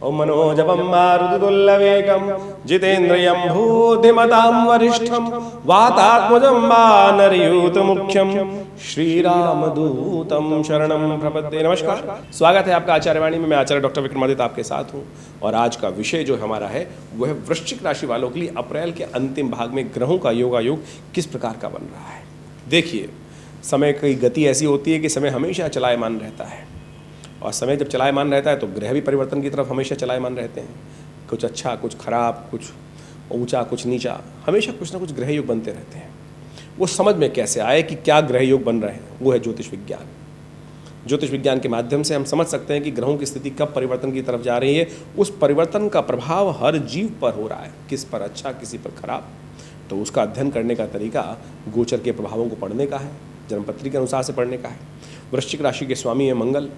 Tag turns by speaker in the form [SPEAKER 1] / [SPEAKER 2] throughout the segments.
[SPEAKER 1] ओम मनोजवम मारुतुल्लवेगम जितेन्द्रियं बुद्धिमतां वरिष्ठं वातात्मजं वानरयूत मुख्यम श्रीरामदूतम शरणं प्रपद्ये। नमस्कार, स्वागत है आपका आचार्यवाणी में। मैं आचार्य डॉक्टर विक्रमादित्य आपके साथ हूँ और आज का विषय जो हमारा है वो है वृश्चिक राशि वालों के लिए अप्रैल के अंतिम भाग में ग्रहों का योगायोग किस प्रकार का बन रहा है। देखिए, समय की गति ऐसी होती है कि समय हमेशा चलायमान रहता है और समय जब चलायमान रहता है तो ग्रह भी परिवर्तन की तरफ हमेशा चलायमान रहते हैं। कुछ अच्छा, कुछ खराब, कुछ ऊंचा, कुछ नीचा, हमेशा कुछ ना कुछ ग्रह योग बनते रहते हैं। वो समझ में कैसे आए कि क्या ग्रह योग बन रहे हैं, वो है ज्योतिष विज्ञान। ज्योतिष विज्ञान के माध्यम से हम समझ सकते हैं कि ग्रहों की स्थिति कब परिवर्तन की तरफ जा रही है। उस परिवर्तन का प्रभाव हर जीव पर हो रहा है, किस पर अच्छा, किसी पर खराब। तो उसका अध्ययन करने का तरीका गोचर के प्रभावों को पढ़ने का है, जन्मपत्री के अनुसार से पढ़ने का है। वृश्चिक राशि के स्वामी है मंगल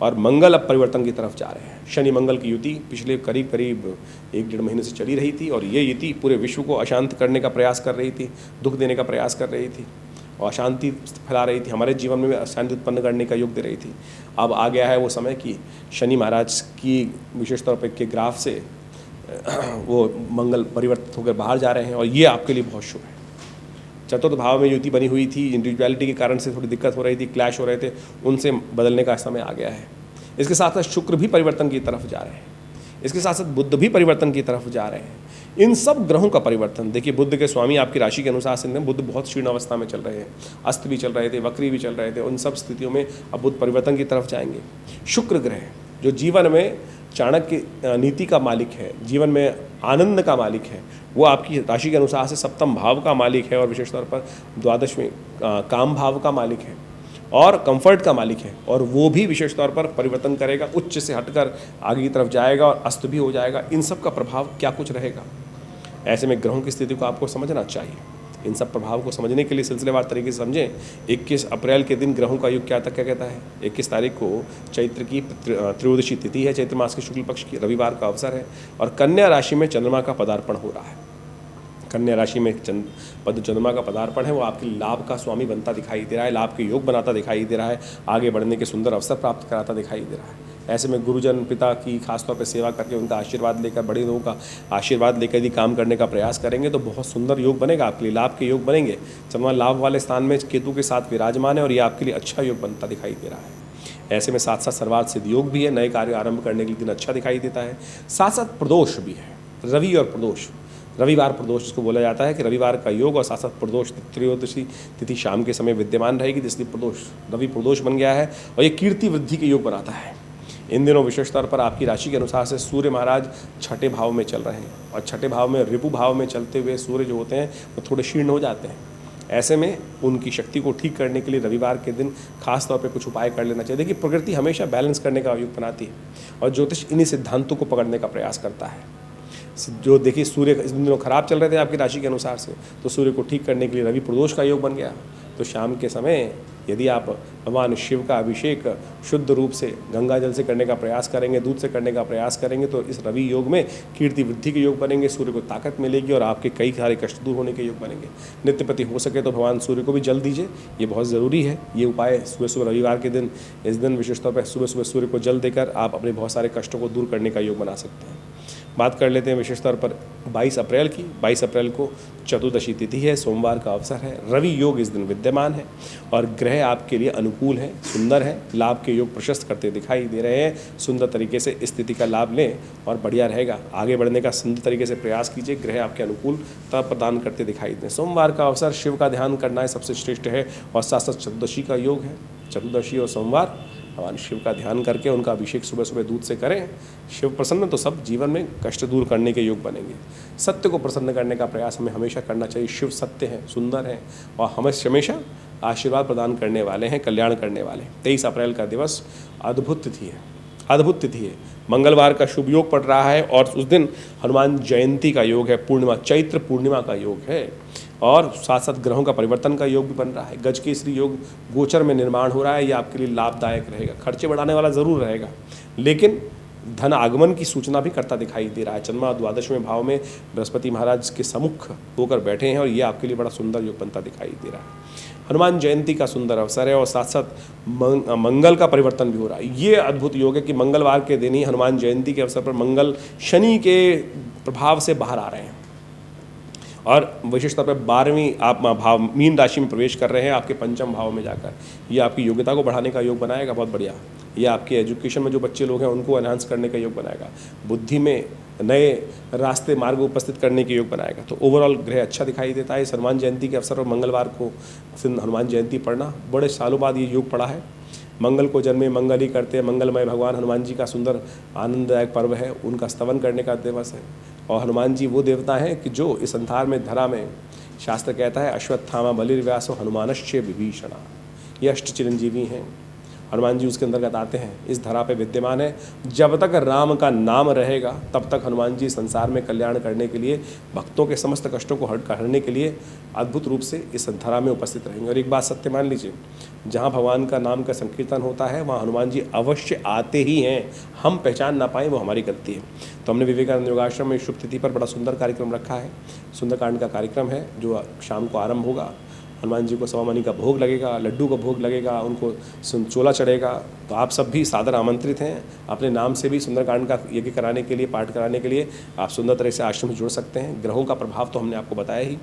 [SPEAKER 1] और मंगल अब परिवर्तन की तरफ जा रहे हैं। शनि मंगल की युति पिछले करीब 1-1.5 महीने से चली रही थी और ये युति पूरे विश्व को अशांत करने का प्रयास कर रही थी, दुख देने का प्रयास कर रही थी और अशांति फैला रही थी, हमारे जीवन में अशांति उत्पन्न करने का योग दे रही थी। अब आ गया है वो समय कि शनि महाराज की विशेष तौर पर के ग्राफ से वो मंगल परिवर्तित होकर बाहर जा रहे हैं और ये आपके लिए बहुत शुभ है। चतुर्थ भाव में युति बनी हुई थी, इंडिविजुअलिटी के कारण से थोड़ी दिक्कत हो रही थी, क्लैश हो रहे थे, उनसे बदलने का समय आ गया है। इसके साथ साथ शुक्र भी परिवर्तन की तरफ जा रहे हैं, इसके साथ साथ बुध भी परिवर्तन की तरफ जा रहे हैं। इन सब ग्रहों का परिवर्तन, देखिए बुध के स्वामी आपकी राशि के अनुसार से बुध बहुत क्षीण अवस्था में चल रहे हैं, अस्त भी चल रहे थे, वक्री भी चल रहे थे। उन सब स्थितियों में अब बुध परिवर्तन की तरफ जाएंगे। शुक्र ग्रह जो जीवन में चाणक्य नीति का मालिक है, जीवन में आनंद का मालिक है, वो आपकी राशि के अनुसार से सप्तम भाव का मालिक है और विशेष तौर पर द्वादश में काम भाव का मालिक है और कंफर्ट का मालिक है। और वो भी विशेष तौर पर परिवर्तन करेगा, उच्च से हटकर आगे की तरफ जाएगा और अस्त भी हो जाएगा। इन सब का प्रभाव क्या कुछ रहेगा, ऐसे में ग्रहों की स्थिति को आपको समझना चाहिए। इन सब प्रभाव को समझने के लिए सिलसिलेवार तरीके से समझें। 21 अप्रैल के दिन ग्रहों का युग क्या कहता है। 21 तारीख को चैत्र की त्रयोदशी तिथि है, चैत्र मास के शुक्ल पक्ष की, रविवार का अवसर है और कन्या राशि में चंद्रमा का पदार्पण हो रहा है। कन्या राशि में चंद्रमा का पदार्पण है, वो आपके लाभ का स्वामी बनता दिखाई दे रहा है, लाभ के योग बनाता दिखाई दे रहा है, आगे बढ़ने के सुंदर अवसर प्राप्त कराता दिखाई दे रहा है। ऐसे में गुरुजन पिता की खासतौर पर सेवा करके उनका आशीर्वाद लेकर, बड़े लोगों का आशीर्वाद लेकर यदि काम करने का प्रयास करेंगे तो बहुत सुंदर योग बनेगा, आपके लिए लाभ के योग बनेंगे। चंद्रमा लाभ वाले स्थान में केतु के साथ विराजमान है और ये आपके लिए अच्छा योग बनता दिखाई दे रहा है। ऐसे में साथ साथ सर्वार्थ सिद्ध योग भी है, नए कार्य आरंभ करने के लिए दिन अच्छा दिखाई देता है। साथ साथ प्रदोष भी है, रवि और प्रदोष, रविवार प्रदोष जिसको बोला जाता है कि रविवार का योग और साथ साथ प्रदोष त्रयोदशी तिथि शाम के समय विद्यमान रहेगी, जिसलिए प्रदोष रवि प्रदोष बन गया है और ये कीर्ति वृद्धि के योग बनाता है। इन दिनों विशेष तौर पर आपकी राशि के अनुसार से सूर्य महाराज छठे भाव में चल रहे हैं और छठे भाव में रिपु भाव में चलते हुए सूर्य जो होते हैं वो थोड़े क्षीण हो जाते हैं। ऐसे में उनकी शक्ति को ठीक करने के लिए रविवार के दिन खास तौर पे कुछ उपाय कर लेना चाहिए। देखिए, प्रकृति हमेशा बैलेंस करने का योग बनाती है और ज्योतिष इन्हीं सिद्धांतों को पकड़ने का प्रयास करता है। जो देखिए, सूर्य इस दिनों खराब चल रहे थे आपकी राशि के अनुसार से, तो सूर्य को ठीक करने के लिए रवि प्रदोष का योग बन गया। तो शाम के समय यदि आप भगवान शिव का अभिषेक शुद्ध रूप से गंगा जल से करने का प्रयास करेंगे, दूध से करने का प्रयास करेंगे, तो इस रवि योग में कीर्ति वृद्धि के योग बनेंगे, सूर्य को ताकत मिलेगी और आपके कई सारे कष्ट दूर होने के योग बनेंगे। नित्यपति हो सके तो भगवान सूर्य को भी जल दीजिए, ये बहुत ज़रूरी है। ये उपाय सुबह सुबह रविवार के दिन, इस दिन विशेष तौर पर सुबह सुबह सूर्य को जल देकर आप अपने बहुत सारे कष्टों को दूर करने का योग बना सकते हैं। बात कर लेते हैं विशेष तौर पर 22 अप्रैल की। 22 अप्रैल को चतुर्दशी तिथि है, सोमवार का अवसर है, रवि योग इस दिन विद्यमान है और ग्रह आपके लिए अनुकूल है, सुंदर है, लाभ के योग प्रशस्त करते दिखाई दे रहे हैं। सुंदर तरीके से इस स्थिति का लाभ लें और बढ़िया रहेगा, आगे बढ़ने का सुंदर तरीके से प्रयास कीजिए। ग्रह आपके अनुकूलता प्रदान करते दिखाई दें। सोमवार का अवसर, शिव का ध्यान करना है सबसे श्रेष्ठ है और साथ साथ चतुर्दशी का योग है। चतुर्दशी और सोमवार भगवान शिव का ध्यान करके उनका अभिषेक सुबह सुबह दूध से करें। शिव प्रसन्न तो सब जीवन में कष्ट दूर करने के योग बनेंगे। सत्य को प्रसन्न करने का प्रयास हमें हमेशा करना चाहिए। शिव सत्य हैं, सुंदर हैं और हमें हमेशा आशीर्वाद प्रदान करने वाले हैं, कल्याण करने वाले। 23 अप्रैल का दिवस अद्भुत तिथि है, अद्भुत तिथि है। मंगलवार का शुभ योग पड़ रहा है और उस दिन हनुमान जयंती का योग है, पूर्णिमा, चैत्र पूर्णिमा का योग है और साथ साथ ग्रहों का परिवर्तन का योग भी बन रहा है। गज केसरी योग गोचर में निर्माण हो रहा है, ये आपके लिए लाभदायक रहेगा। खर्चे बढ़ाने वाला ज़रूर रहेगा, लेकिन धन आगमन की सूचना भी करता दिखाई दे रहा है। चंद्रमा द्वादशवें भाव में बृहस्पति महाराज के सम्मुख होकर बैठे हैं और ये आपके लिए बड़ा सुंदर योग बनता दिखाई दे रहा है। हनुमान जयंती का सुंदर अवसर है और साथ साथ मंगल का परिवर्तन भी हो रहा है। ये अद्भुत योग है कि मंगलवार के दिन ही हनुमान जयंती के अवसर पर मंगल शनि के प्रभाव से बाहर आ रहे हैं और विशेष तौर पर 12वीं आप भाव मीन राशि में प्रवेश कर रहे हैं आपके पंचम भाव में जाकर। ये आपकी योग्यता को बढ़ाने का योग बनाएगा, बहुत बढ़िया। ये आपके एजुकेशन में जो बच्चे लोग हैं उनको एनहांस करने का योग बनाएगा, बुद्धि में नए रास्ते मार्ग उपस्थित करने के योग बनाएगा। तो ओवरऑल ग्रह अच्छा दिखाई देता है। इस हनुमान जयंती के अवसर पर मंगलवार को हनुमान जयंती पढ़ना, बड़े सालों बाद ये योग पड़ा है। मंगल को जन्मे मंगल ही करते, मंगलमय भगवान हनुमान जी का सुंदर आनंददायक पर्व है, उनका स्तवन करने का दिवस है। और हनुमान जी वो देवता हैं कि जो इस संसार में धरा में शास्त्र कहता है अश्वत्थामा बलिर्व्यासो हनुमानश्च विभीषणा, ये अष्ट चिरंजीवी हैं। हनुमान जी उसके अंतर्गत आते हैं, इस धरा पे विद्यमान है। जब तक राम का नाम रहेगा तब तक हनुमान जी संसार में कल्याण करने के लिए, भक्तों के समस्त कष्टों को हरने के लिए अद्भुत रूप से इस धरा में उपस्थित रहेंगे। और एक बात सत्य मान लीजिए, जहाँ भगवान का नाम का संकीर्तन होता है वहाँ हनुमान जी अवश्य आते ही हैं। हम पहचान ना पाएँ वो हमारी गलती है। तो हमने विवेकानंद योगाश्रम में शुभ तिथि पर बड़ा सुंदर कार्यक्रम रखा है। सुंदरकांड का कार्यक्रम है जो शाम को आरंभ होगा। हनुमान जी को सवा मनी का भोग लगेगा, लड्डू का भोग लगेगा, उनको चोला चढ़ेगा। तो आप सब भी सादर आमंत्रित हैं। अपने नाम से भी सुंदरकांड का यज्ञ कराने के लिए, पाठ कराने के लिए आप सुंदर तरह से आश्रम से जुड़ सकते हैं। ग्रहों का प्रभाव तो हमने आपको बताया ही।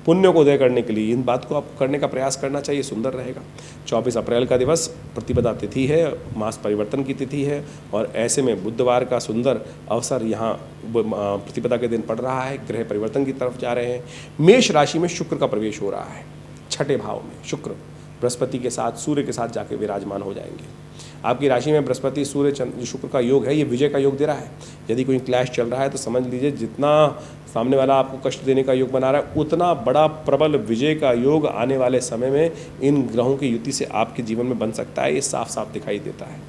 [SPEAKER 1] पुण्य को उदय करने के लिए इन बात को आप करने का प्रयास करना चाहिए, सुंदर रहेगा। 24 अप्रैल का दिवस प्रतिपदा तिथि है, मास परिवर्तन की तिथि है और ऐसे में बुधवार का सुंदर अवसर यहाँ प्रतिपदा के दिन पड़ रहा है। ग्रह परिवर्तन की तरफ जा रहे हैं। मेष राशि में शुक्र का प्रवेश हो रहा है। छठे भाव में शुक्र बृहस्पति के साथ, सूर्य के साथ जाके विराजमान हो जाएंगे। आपकी राशि में बृहस्पति सूर्य चंद्र शुक्र का योग है, ये विजय का योग दे रहा है। यदि कोई क्लैश चल रहा है तो समझ लीजिए जितना सामने वाला आपको कष्ट देने का योग बना रहा है उतना बड़ा प्रबल विजय का योग आने वाले समय में इन ग्रहों की युति से आपके जीवन में बन सकता है। ये साफ साफ दिखाई देता है।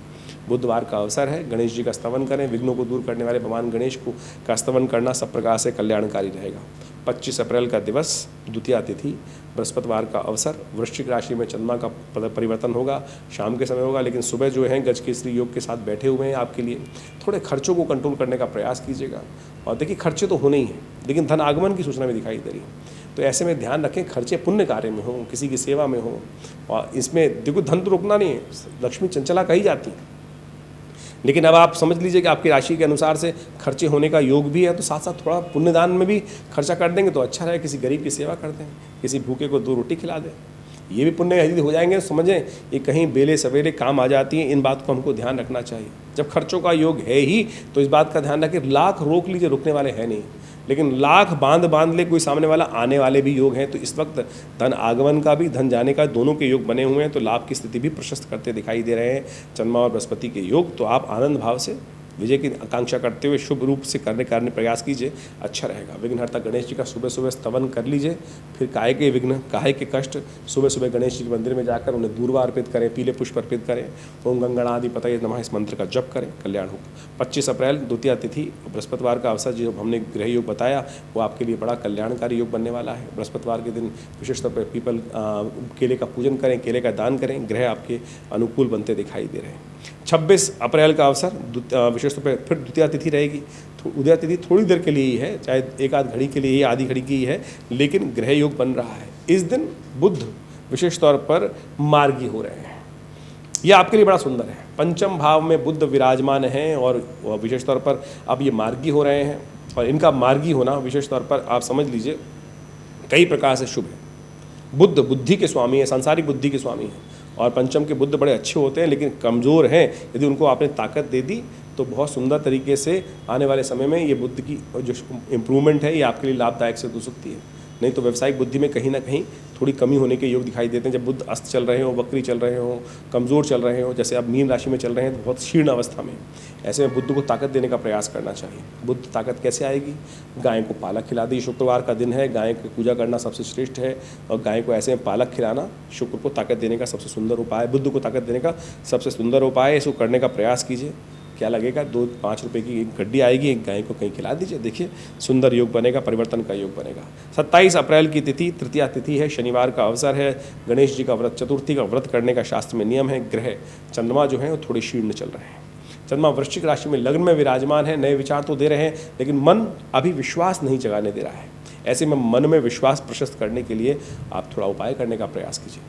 [SPEAKER 1] बुधवार का अवसर है, गणेश जी का स्तवन करें। विघ्नों को दूर करने वाले भगवान गणेश को का स्तवन करना सब प्रकार से कल्याणकारी रहेगा। 25 अप्रैल का दिवस, द्वितीया तिथि, बृहस्पतिवार का अवसर। वृश्चिक राशि में चंद्रमा का परिवर्तन होगा, शाम के समय होगा, लेकिन सुबह जो है गज केसरी योग के साथ बैठे हुए हैं आपके लिए। थोड़े खर्चों को कंट्रोल करने का प्रयास कीजिएगा। और देखिए खर्चे तो होने ही हैं, लेकिन धन आगमन की सूचना भी दिखाई दे रही है। तो ऐसे में ध्यान रखें, खर्चे पुण्य कार्य में हों, किसी की सेवा में हों। और इसमें देखो धन तो रुकना नहीं है, लक्ष्मी चंचला कही जाती है। लेकिन अब आप समझ लीजिए कि आपकी राशि के अनुसार से खर्चे होने का योग भी है, तो साथ साथ थोड़ा पुण्यदान में भी खर्चा कर देंगे तो अच्छा रहे। किसी गरीब की सेवा कर दें, किसी भूखे को 2 रोटी खिला दें, ये भी पुण्य यदि हो जाएंगे। समझें ये कहीं बेले सवेरे काम आ जाती हैं। इन बात को हमको ध्यान रखना चाहिए। जब खर्चों का योग है ही तो इस बात का ध्यान रखें, लाख रोक लीजिए, रुकने वाले हैं नहीं, लेकिन लाख बांध ले कोई सामने वाला, आने वाले भी योग हैं। तो इस वक्त धन आगमन का भी, धन जाने का, दोनों के योग बने हुए हैं। तो लाभ की स्थिति भी प्रशस्त करते दिखाई दे रहे हैं चंद्रमा और बृहस्पति के योग। तो आप आनंद भाव से विजय की आकांक्षा करते हुए शुभ रूप से करने प्रयास कीजिए, अच्छा रहेगा। विघ्नहर्ता गणेश जी का सुबह सुबह स्तवन कर लीजिए। फिर काहे के विघ्न, काहे के कष्ट, सुबह सुबह गणेश जी के मंदिर में जाकर उन्हें दूर्वा अर्पित करें, पीले पुष्प अर्पित करें, ओम गंगणाधिपतये नमः इस मंत्र का जप करें, कल्याण होगा। 25 अप्रैल द्वितीया तिथि बृहस्पतिवार का अवसर जो हमने ग्रह योग बताया वो आपके लिए बड़ा कल्याणकारी योग बनने वाला है। बृहस्पतिवार के दिन विशेष तौर पर पीपल केले का पूजन करें, केले का दान करें। ग्रह आपके अनुकूल बनते दिखाई दे रहे हैं। 26 अप्रैल का अवसर विशेष तौर पर फिर द्वितीया तिथि रहेगी। उदया तिथि थोड़ी देर के लिए ही है, चाहे एक आध घड़ी के लिए ही, आधी घड़ी की ही है, लेकिन ग्रह योग बन रहा है। इस दिन बुध विशेष तौर पर मार्गी हो रहे हैं। यह आपके लिए बड़ा सुंदर है। पंचम भाव में बुध विराजमान हैं और विशेष तौर पर अब ये मार्गी हो रहे हैं। और इनका मार्गी होना विशेष तौर पर आप समझ लीजिए कई प्रकार से शुभ है। बुध बुद्धि के स्वामी है, सांसारिक बुद्धि के स्वामी है। और पंचम के बुध बड़े अच्छे होते हैं, लेकिन कमज़ोर हैं। यदि उनको आपने ताकत दे दी तो बहुत सुंदर तरीके से आने वाले समय में ये बुद्ध की जो इम्प्रूवमेंट है ये आपके लिए लाभदायक सिद्ध हो सकती है। नहीं तो व्यावसायिक बुद्धि में कहीं ना कहीं थोड़ी कमी होने के योग दिखाई देते हैं। जब बुद्ध अस्त चल रहे हो, वक्री चल रहे हो, कमज़ोर चल रहे हो, जैसे अब मीन राशि में चल रहे हैं तो बहुत क्षीण अवस्था में, ऐसे में बुद्ध को ताकत देने का प्रयास करना चाहिए। बुद्ध ताकत कैसे आएगी? गाय को पालक खिला दी। शुक्रवार का दिन है, गाय की पूजा करना सबसे श्रेष्ठ है और गाय को ऐसे में पालक खिलाना शुक्र को ताकत देने का सबसे सुंदर उपाय, बुद्ध को ताकत देने का सबसे सुंदर उपाय है। इसको करने का प्रयास कीजिए। क्या लगेगा, 2-5 रुपए की एक गड्डी आएगी, एक गाय को कहीं खिला दीजिए, देखिए सुंदर योग बनेगा, परिवर्तन का योग बनेगा। 27 अप्रैल की तिथि तृतीया तिथि है, शनिवार का अवसर है। गणेश जी का व्रत, चतुर्थी का व्रत करने का शास्त्र में नियम है। ग्रह चंद्रमा जो है वो थोड़े शीर्ण चल रहे हैं। चंद्रमा वृश्चिक राशि में लग्न में विराजमान है। नए विचार तो दे रहे हैं, लेकिन मन अभी विश्वास नहीं जगाने दे रहा है। ऐसे में मन में विश्वास प्रशस्त करने के लिए आप थोड़ा उपाय करने का प्रयास कीजिए।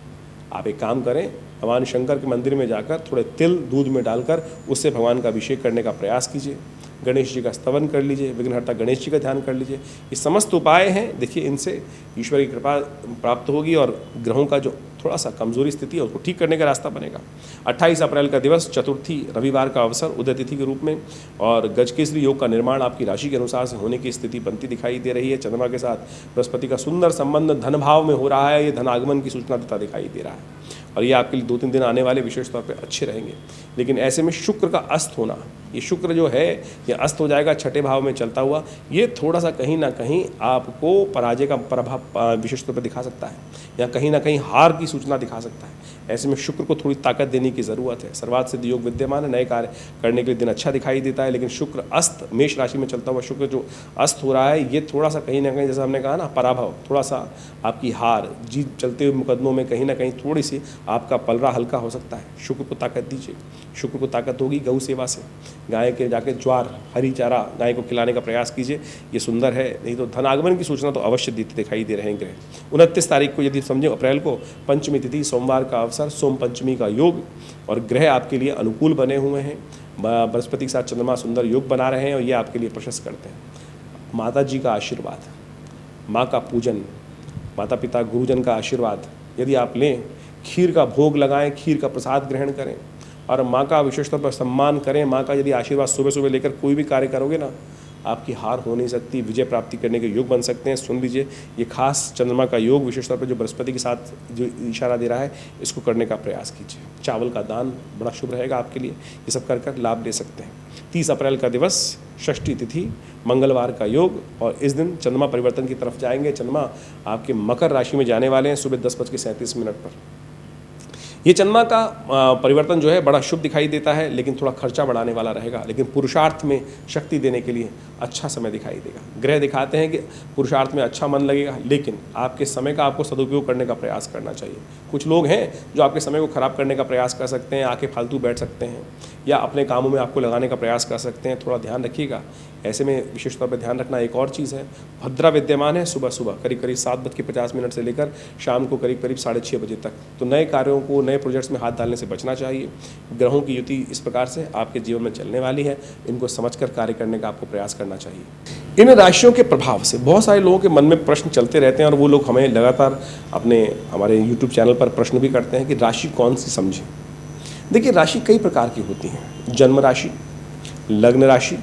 [SPEAKER 1] आप एक काम करें, भगवान शंकर के मंदिर में जाकर थोड़े तिल दूध में डालकर उससे भगवान का अभिषेक करने का प्रयास कीजिए। गणेश जी का स्तवन कर लीजिए, विघ्नहर्ता गणेश जी का ध्यान कर लीजिए। ये समस्त उपाय हैं, देखिए इनसे ईश्वर की कृपा प्राप्त होगी और ग्रहों का जो थोड़ा सा कमजोरी स्थिति है उसको ठीक करने का रास्ता बनेगा। 28 अप्रैल का दिवस चतुर्थी रविवार का अवसर उदय तिथि के रूप में और गजकेसरी योग का निर्माण आपकी राशि के अनुसार से होने की स्थिति बनती दिखाई दे रही है। चंद्रमा के साथ बृहस्पति का सुंदर संबंध धन भाव में हो रहा है, ये धन आगमन की सूचना देता दिखाई दे रहा है और ये आपके लिए 2-3 दिन आने वाले विशेष तौर पे अच्छे रहेंगे। लेकिन ऐसे में शुक्र का अस्त होना, ये शुक्र जो है ये अस्त हो जाएगा छठे भाव में चलता हुआ, ये थोड़ा सा कहीं ना कहीं आपको पराजय का प्रभाव विशेष तौर पर दिखा सकता है या कहीं ना कहीं हार की सूचना दिखा सकता है। ऐसे में शुक्र को थोड़ी ताकत देने की ज़रूरत है। सर्वार्थ सिद्ध योग विद्यमान है, नए कार्य करने के लिए दिन अच्छा दिखाई देता है। लेकिन शुक्र अस्त, मेष राशि में चलता हुआ शुक्र जो अस्त हो रहा है, ये थोड़ा सा कहीं ना कहीं, जैसा हमने कहा ना, पराभव, थोड़ा सा आपकी हार, जीत चलते हुए मुकदमों में कहीं ना कहीं थोड़ी सी आपका पलड़ा हल्का हो सकता है। शुक्र को ताकत दीजिए। शुक्र को ताकत होगी गौ सेवा से, गाय के जाके ज्वार हरी चारा गाय को खिलाने का प्रयास कीजिए, ये सुंदर है। नहीं तो धनागमन की सूचना तो अवश्य देते दिखाई दे रहे हैं ग्रह। 29 तारीख को यदि समझे अप्रैल को पंचमी तिथि सोमवार का अवसर, सोम पंचमी का योग और ग्रह आपके लिए अनुकूल बने हुए हैं। बृहस्पति के साथ चंद्रमा सुंदर योग बना रहे हैं और ये आपके लिए प्रशस्त करते हैं। माता जी का आशीर्वाद, माँ का पूजन, माता पिता गुरुजन का आशीर्वाद यदि आप लें, खीर का भोग लगाएं, खीर का प्रसाद ग्रहण करें और माँ का विशेष तौर पर सम्मान करें। माँ का यदि आशीर्वाद सुबह सुबह लेकर कोई भी कार्य करोगे ना, आपकी हार हो नहीं सकती, विजय प्राप्ति करने के योग बन सकते हैं। सुन लीजिए, ये खास चंद्रमा का योग विशेष तौर पर जो बृहस्पति के साथ जो इशारा दे रहा है, इसको करने का प्रयास कीजिए। चावल का दान बड़ा शुभ रहेगा आपके लिए, ये सब कर लाभ ले सकते हैं। 30 अप्रैल का दिवस, षष्ठी तिथि, मंगलवार का योग और इस दिन चंद्रमा परिवर्तन की तरफ जाएंगे। चंद्रमा आपके मकर राशि में जाने वाले हैं सुबह 10:37 पर। ये चंद्रमा का परिवर्तन जो है बड़ा शुभ दिखाई देता है, लेकिन थोड़ा खर्चा बढ़ाने वाला रहेगा। लेकिन पुरुषार्थ में शक्ति देने के लिए अच्छा समय दिखाई देगा। ग्रह दिखाते हैं कि पुरुषार्थ में अच्छा मन लगेगा, लेकिन आपके समय का आपको सदुपयोग करने का प्रयास करना चाहिए। कुछ लोग हैं जो आपके समय को खराब करने का प्रयास कर सकते हैं, आके फालतू बैठ सकते हैं या अपने कामों में आपको लगाने का प्रयास कर सकते हैं, थोड़ा ध्यान रखिएगा। ऐसे में विशेष तौर पर ध्यान रखना एक और चीज़ है, भद्रा विद्यमान है सुबह सुबह करीब 7:50 से लेकर शाम को करीब 6:30 बजे तक। तो नए कार्यों को, नए प्रोजेक्ट्स में हाथ डालने से बचना चाहिए। ग्रहों की युति इस प्रकार से आपके जीवन में चलने वाली है, इनको समझकर कार्य करने का आपको प्रयास करना चाहिए। इन राशियों के प्रभाव से बहुत सारे लोगों के मन में प्रश्न चलते रहते हैं और वो लोग हमें लगातार हमारे YouTube चैनल पर प्रश्न भी करते हैं कि राशि कौन सी समझें। देखिए, राशि कई प्रकार की होती हैं। जन्म राशि, लग्न राशि,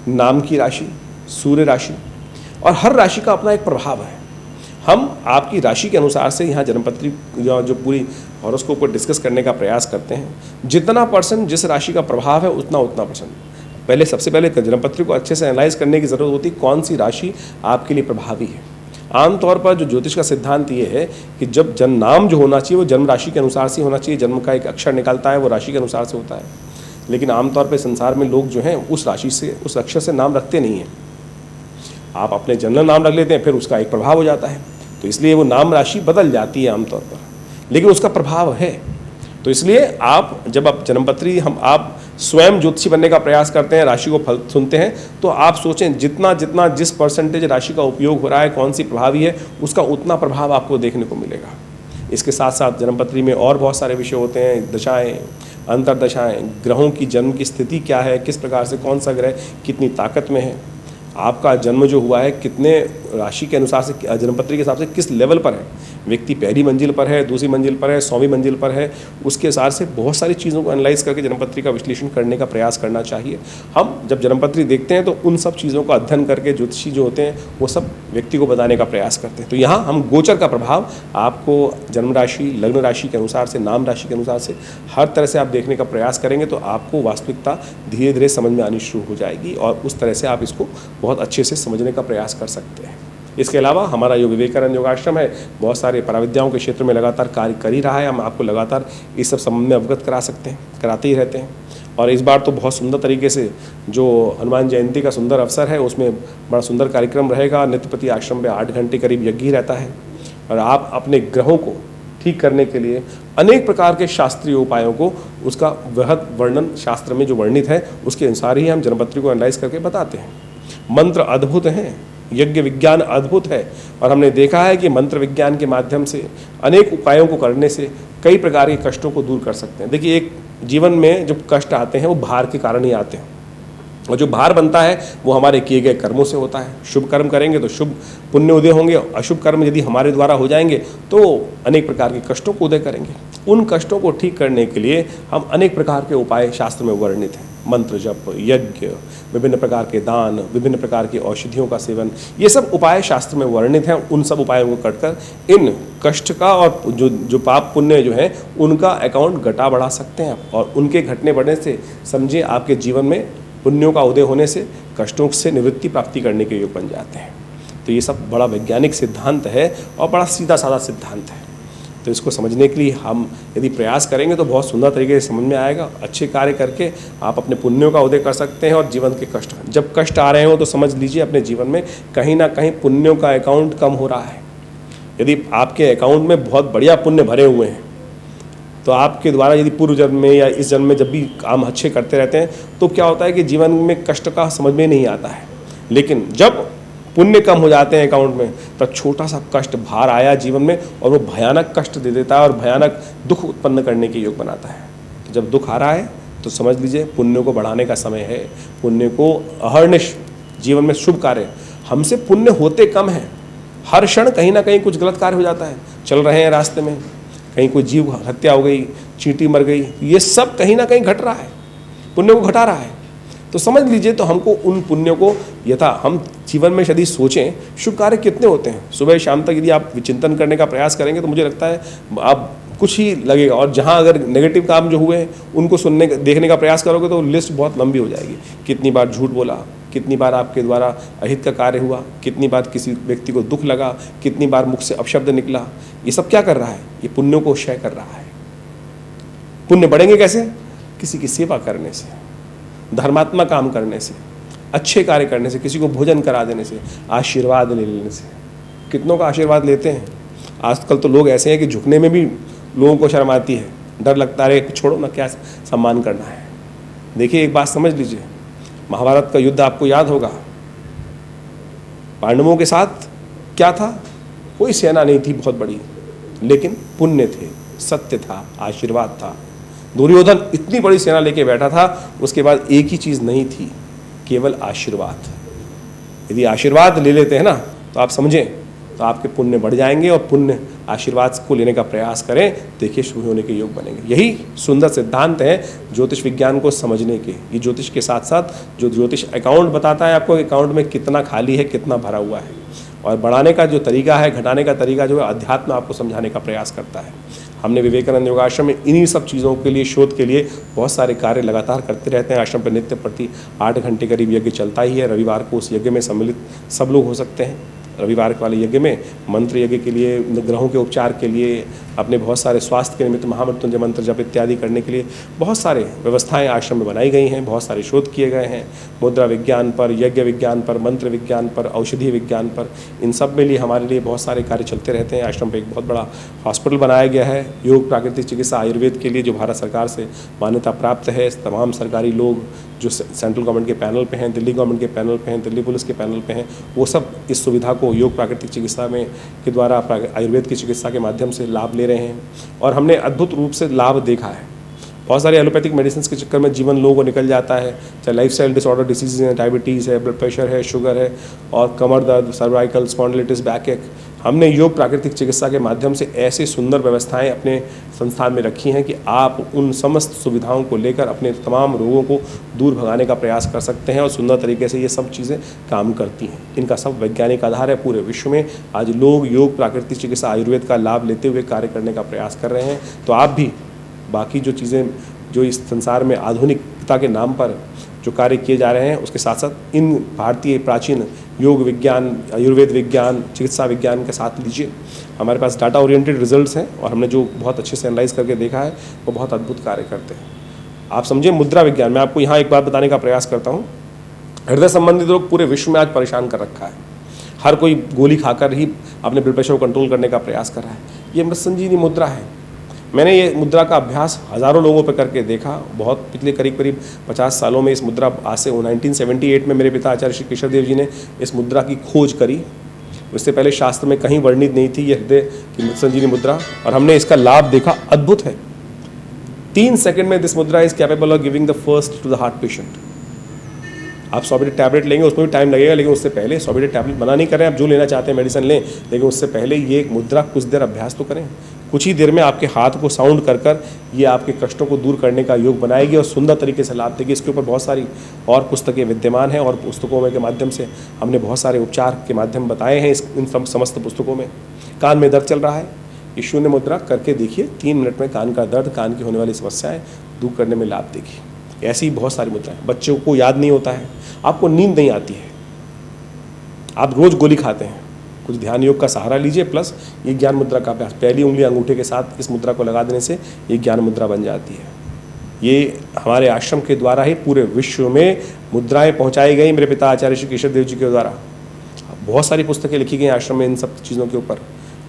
[SPEAKER 1] नाम की राशि, सूर्य राशि, और हर राशि का अपना एक प्रभाव है। हम आपकी राशि के अनुसार से यहाँ जन्मपत्री जो पूरी हॉरोस्कोप को डिस्कस करने का प्रयास करते हैं। जितना % जिस राशि का प्रभाव है उतना %। पहले सबसे पहले जन्मपत्री को अच्छे से एनालाइज करने की ज़रूरत होती है, कौन सी राशि आपके लिए प्रभावी है। आमतौर पर जो ज्योतिष का सिद्धांत ये है कि जब जन्म नाम जो होना चाहिए वो जन्म राशि के अनुसार से होना चाहिए। जन्म का एक अक्षर निकलता है, वो राशि के अनुसार से होता है। लेकिन आमतौर पर संसार में लोग जो हैं उस राशि से, उस अक्षर से नाम रखते नहीं हैं। आप अपने जन्म नाम रख लेते हैं, फिर उसका एक प्रभाव हो जाता है, तो इसलिए वो नाम राशि बदल जाती है आमतौर पर, लेकिन उसका प्रभाव है। तो इसलिए आप जब आप जन्मपत्री आप स्वयं ज्योतिषी बनने का प्रयास करते हैं, राशि को फल सुनते हैं, तो आप सोचें जितना जितना जिस % राशि का उपयोग हो रहा है, कौन सी प्रभावी है, उसका उतना प्रभाव आपको देखने को मिलेगा। इसके साथ साथ जन्मपत्री में और बहुत सारे विषय होते हैं, दशाएं, अंतर्दशाएं, ग्रहों की जन्म की स्थिति क्या है, किस प्रकार से कौन सा ग्रह कितनी ताकत में है, आपका जन्म जो हुआ है कितने राशि के अनुसार से, जन्मपत्री के हिसाब से किस लेवल पर है, व्यक्ति पहली मंजिल पर है, दूसरी मंजिल पर है, 100वीं मंजिल पर है, उसके हिसाब से बहुत सारी चीज़ों को एनालाइज करके जन्मपत्री का विश्लेषण करने का प्रयास करना चाहिए। हम जब जन्मपत्री देखते हैं तो उन सब चीज़ों का अध्ययन करके ज्योतिषी जो होते हैं वो सब व्यक्ति को बताने का प्रयास करते हैं। तो यहाँ हम गोचर का प्रभाव आपको जन्म राशि, लग्न राशि के अनुसार से, नाम राशि के अनुसार से हर तरह से आप देखने का प्रयास करेंगे तो आपको वास्तविकता धीरे धीरे समझ में आनी शुरू हो जाएगी और उस तरह से आप इसको बहुत अच्छे से समझने का प्रयास कर सकते हैं। इसके अलावा हमारा जो विवेकानंद योगाश्रम है बहुत सारे पराविद्याओं के क्षेत्र में लगातार कार्य कर ही रहा है। हम आपको लगातार इस सब संबंध में अवगत करा सकते हैं, कराते ही रहते हैं। और इस बार तो बहुत सुंदर तरीके से जो हनुमान जयंती का सुंदर अवसर है उसमें बड़ा सुंदर कार्यक्रम रहेगा। नित्यपति आश्रम में 8 घंटे करीब यज्ञ ही रहता है और आप अपने ग्रहों को ठीक करने के लिए अनेक प्रकार के शास्त्रीय उपायों को, उसका वृहद वर्णन शास्त्र में जो वर्णित है उसके अनुसार ही हम जन्मपत्री को एनालाइज करके बताते हैं। मंत्र अद्भुत हैं, यज्ञ विज्ञान अद्भुत है और हमने देखा है कि मंत्र विज्ञान के माध्यम से अनेक उपायों को करने से कई प्रकार के कष्टों को दूर कर सकते हैं। देखिए, एक जीवन में जब कष्ट आते हैं वो भार के कारण ही आते हैं, और जो भार बनता है वो हमारे किए गए कर्मों से होता है। शुभ कर्म करेंगे तो शुभ पुण्य उदय होंगे, अशुभ कर्म यदि हमारे द्वारा हो जाएंगे तो अनेक प्रकार के कष्टों को उदय करेंगे। उन कष्टों को ठीक करने के लिए हम अनेक प्रकार के उपाय शास्त्र में वर्णित हैं। मंत्र जप, यज्ञ, विभिन्न प्रकार के दान, विभिन्न प्रकार की औषधियों का सेवन, ये सब उपाय शास्त्र में वर्णित हैं। उन सब उपायों को करकर इन कष्ट का और जो पाप पुण्य जो है उनका अकाउंट घटा बढ़ा सकते हैं, और उनके घटने बढ़ने से समझिए आपके जीवन में पुण्यों का उदय होने से कष्टों से निवृत्ति प्राप्ति करने के योग बन जाते हैं। तो ये सब बड़ा वैज्ञानिक सिद्धांत है और बड़ा सीधा साधा सिद्धांत है। तो इसको समझने के लिए हम यदि प्रयास करेंगे तो बहुत सुंदर तरीके से समझ में आएगा। अच्छे कार्य करके आप अपने पुण्यों का उदय कर सकते हैं, और जीवन के कष्ट, जब कष्ट आ रहे हो तो समझ लीजिए अपने जीवन में कहीं ना कहीं पुण्यों का अकाउंट कम हो रहा है। यदि आपके अकाउंट में बहुत बढ़िया पुण्य भरे हुए हैं तो आपके द्वारा यदि पूर्व जन्म में या इस जन्म में जब भी काम अच्छे करते रहते हैं तो क्या होता है कि जीवन में कष्ट का समझ में नहीं आता है। लेकिन जब पुण्य कम हो जाते हैं अकाउंट में, तब छोटा सा कष्ट भार आया जीवन में और वो भयानक कष्ट दे देता है और भयानक दुख उत्पन्न करने के योग बनाता है। तो जब दुख आ रहा है तो समझ लीजिए पुण्य को बढ़ाने का समय है। पुण्य को अहर्निश जीवन में शुभ कार्य, हमसे पुण्य होते कम हैं। हर क्षण कहीं ना कहीं कुछ गलत कार्य हो जाता है। चल रहे हैं रास्ते में, कहीं कोई जीव हत्या हो गई, चींटी मर गई, ये सब कहीं ना कहीं घट रहा है, पुण्य को घटा रहा है। तो समझ लीजिए, तो हमको उन पुण्यों को यथा हम जीवन में यदि सोचें, शुभ कार्य कितने होते हैं, सुबह शाम तक यदि आप विचिंतन करने का प्रयास करेंगे तो मुझे लगता है आप कुछ ही लगेगा। और जहाँ अगर नेगेटिव काम जो हुए हैं उनको सुनने देखने का प्रयास करोगे तो लिस्ट बहुत लंबी हो जाएगी। कितनी बार झूठ बोला, कितनी बार आपके द्वारा अहित का कार्य हुआ, कितनी बार किसी व्यक्ति को दुख लगा, कितनी बार मुख से अपशब्द निकला, ये सब क्या कर रहा है? ये पुण्यों को क्षय कर रहा है। पुण्य बढ़ेंगे कैसे? किसी की सेवा करने से, धर्मात्मक काम करने से, अच्छे कार्य करने से, किसी को भोजन करा देने से, आशीर्वाद ले लेने से। कितनों का आशीर्वाद लेते हैं? आजकल तो लोग ऐसे हैं कि झुकने में भी लोगों को शर्म आती है, डर लगता है, छोड़ो ना, क्या सम्मान करना है। देखिए, एक बात समझ लीजिए, महाभारत का युद्ध आपको याद होगा। पांडवों के साथ क्या था? कोई सेना नहीं थी बहुत बड़ी, लेकिन पुण्य थे, सत्य था, आशीर्वाद था। दुर्योधन इतनी बड़ी सेना लेके बैठा था, उसके बाद एक ही चीज नहीं थी, केवल आशीर्वाद। यदि आशीर्वाद ले लेते हैं ना, तो आप समझें तो आपके पुण्य बढ़ जाएंगे, और पुण्य आशीर्वाद को लेने का प्रयास करें, देखिए शुभ होने के योग बनेंगे। यही सुंदर सिद्धांत है ज्योतिष विज्ञान को समझने के। ये ज्योतिष के साथ साथ जो ज्योतिष अकाउंट बताता है आपको, अकाउंट में कितना खाली है, कितना भरा हुआ है, और बढ़ाने का जो तरीका है, घटाने का तरीका जो है, अध्यात्म आपको समझाने का प्रयास करता है। हमने विवेकानंद योगाश्रम में इन्हीं सब चीज़ों के लिए, शोध के लिए बहुत सारे कार्य लगातार करते रहते हैं। आश्रम पर नित्य प्रति 8 घंटे करीब यज्ञ चलता ही है। रविवार को उस यज्ञ में सम्मिलित सब लोग हो सकते हैं। रविवार वाले यज्ञ में मंत्र यज्ञ के लिए, ग्रहों के उपचार के लिए, अपने बहुत सारे स्वास्थ्य के निमित्त महामृत्युंजय मंत्र जप इत्यादि करने के लिए बहुत सारे व्यवस्थाएं आश्रम में बनाई गई हैं। बहुत सारे शोध किए गए हैं, मुद्रा विज्ञान पर, यज्ञ विज्ञान पर, मंत्र विज्ञान पर, औषधीय विज्ञान पर। इन सब में लिए हमारे लिए बहुत सारे कार्य चलते रहते हैं। आश्रम पर एक बहुत बड़ा हॉस्पिटल बनाया गया है योग प्राकृतिक चिकित्सा आयुर्वेद के लिए, जो भारत सरकार से मान्यता प्राप्त है। तमाम सरकारी लोग जो सेंट्रल गवर्नमेंट के पैनल पे हैं, दिल्ली गवर्नमेंट के पैनल पे हैं, दिल्ली पुलिस के पैनल पे हैं, वो सब इस सुविधा को योग प्राकृतिक चिकित्सा में के द्वारा आयुर्वेद की चिकित्सा के माध्यम से लाभ ले रहे हैं। और हमने अद्भुत रूप से लाभ देखा है। बहुत सारे एलोपैथिक मेडिसिन के चक्कर में जीवन लोगों को निकल जाता है, चाहे लाइफस्टाइल डिसऑर्डर डिसीज़ हैं, डायबिटीज़ है, ब्लड प्रेशर है, शुगर है, और कमर दर्द, सर्वाइकल स्पॉन्डिलिटिस, बैकएक। हमने योग प्राकृतिक चिकित्सा के माध्यम से ऐसी सुंदर व्यवस्थाएं अपने संस्थान में रखी हैं कि आप उन समस्त सुविधाओं को लेकर अपने तमाम रोगों को दूर भगाने का प्रयास कर सकते हैं, और सुंदर तरीके से ये सब चीज़ें काम करती हैं। इनका सब वैज्ञानिक आधार है। पूरे विश्व में आज लोग योग प्राकृतिक चिकित्सा आयुर्वेद का लाभ लेते हुए कार्य करने का प्रयास कर रहे हैं। तो आप भी बाकी जो चीज़ें जो इस संसार में आधुनिकता के नाम पर जो कार्य किए जा रहे हैं, उसके साथ साथ इन भारतीय प्राचीन योग विज्ञान, आयुर्वेद विज्ञान, चिकित्सा विज्ञान के साथ लीजिए। हमारे पास डाटा ओरिएंटेड रिजल्ट्स हैं, और हमने जो बहुत अच्छे से एनालाइज करके देखा है वो बहुत अद्भुत कार्य करते हैं। आप समझिए मुद्रा विज्ञान, मैं आपको यहाँ एक बात बताने का प्रयास करता हूँ। हृदय संबंधित रोग पूरे विश्व में आज परेशान कर रखा है। हर कोई गोली खाकर ही अपने ब्लड प्रेशर को कंट्रोल करने का प्रयास कर रहा है। ये मृत संजीवनी मुद्रा है। मैंने ये मुद्रा का अभ्यास हज़ारों लोगों पर करके देखा। बहुत पिछले करीब 50 सालों में इस मुद्रा, आज से 1978 में मेरे पिता आचार्य श्री केशव देव जी ने इस मुद्रा की खोज करी। इससे पहले शास्त्र में कहीं वर्णित नहीं थी ये हृदय की संजीवनी मुद्रा, और हमने इसका लाभ देखा, अद्भुत है। 3 सेकंड में दिस मुद्रा is capable of giving the first to the heart patient. आप 100 बेटे टैबलेट लेंगे, उसमें भी टाइम लगेगा, लेकिन उससे पहले 100 बेटे टैबलेट मना नहीं कर रहे हैं, आप जो लेना चाहते हैं मेडिसिन लें, लेकिन उससे पहले ये एक मुद्रा कुछ देर अभ्यास तो करें। कुछ ही देर में आपके हाथ को साउंड कर कर ये आपके कष्टों को दूर करने का योग बनाएगी और सुंदर तरीके से लाभ देगी। इसके ऊपर बहुत सारी और पुस्तकें विद्यमान हैं, और पुस्तकों में के माध्यम से हमने बहुत सारे उपचार के माध्यम बताए हैं इन समस्त पुस्तकों में। कान में दर्द चल रहा है, ये शून्य मुद्रा करके देखिए, 3 मिनट में कान का दर्द, कान की होने वाली समस्याएं दूर करने में लाभ देगी। ऐसी बहुत सारी मुद्राएं। बच्चों को याद नहीं होता है, आपको नींद नहीं आती है, आप रोज गोली खाते हैं, कुछ ध्यान योग का सहारा लीजिए, प्लस ये ज्ञान मुद्रा का अभ्यास। पहली उंगली अंगूठे के साथ इस मुद्रा को लगा देने से ये ज्ञान मुद्रा बन जाती है। ये हमारे आश्रम के द्वारा ही पूरे विश्व में मुद्राएं पहुंचाई गई, मेरे पिता आचार्य श्री केशव देव जी के द्वारा। बहुत सारी पुस्तकें लिखी गई आश्रम में इन सब चीज़ों के ऊपर,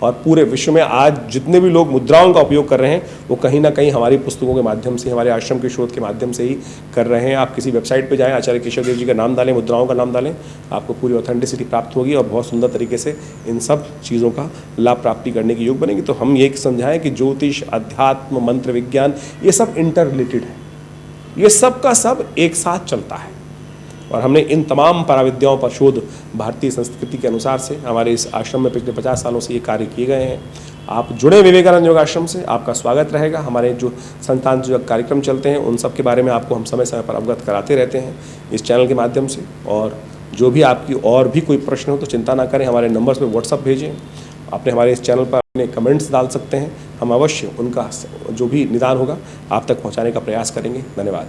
[SPEAKER 1] और पूरे विश्व में आज जितने भी लोग मुद्राओं का उपयोग कर रहे हैं वो कहीं ना कहीं हमारी पुस्तकों के माध्यम से, हमारे आश्रम के शोध के माध्यम से ही कर रहे हैं। आप किसी वेबसाइट पे जाएं, आचार्य केशव देव जी का नाम डालें, मुद्राओं का नाम डालें, आपको पूरी ऑथेंटिसिटी प्राप्त होगी और बहुत सुंदर तरीके से इन सब चीज़ों का लाभ प्राप्ति करने की योग बनेगी। तो हम ये समझाएं कि ज्योतिष, अध्यात्म, मंत्र विज्ञान, ये सब इंटर रिलेटेड है, ये सब का सब एक साथ चलता है, और हमने इन तमाम पराविद्याओं पर शोध भारतीय संस्कृति के अनुसार से हमारे इस आश्रम में पिछले 50 सालों से ये कार्य किए गए हैं। आप जुड़े विवेकानंद योग आश्रम से, आपका स्वागत रहेगा। हमारे जो संतान जो कार्यक्रम चलते हैं उन सब के बारे में आपको हम समय समय पर अवगत कराते रहते हैं इस चैनल के माध्यम से। और जो भी आपकी और भी कोई प्रश्न हो तो चिंता ना करें, हमारे नंबर्स पर व्हाट्सअप भेजें, अपने हमारे इस चैनल पर अपने कमेंट्स डाल सकते हैं, हम अवश्य उनका जो भी निदान होगा आप तक पहुँचाने का प्रयास करेंगे। धन्यवाद।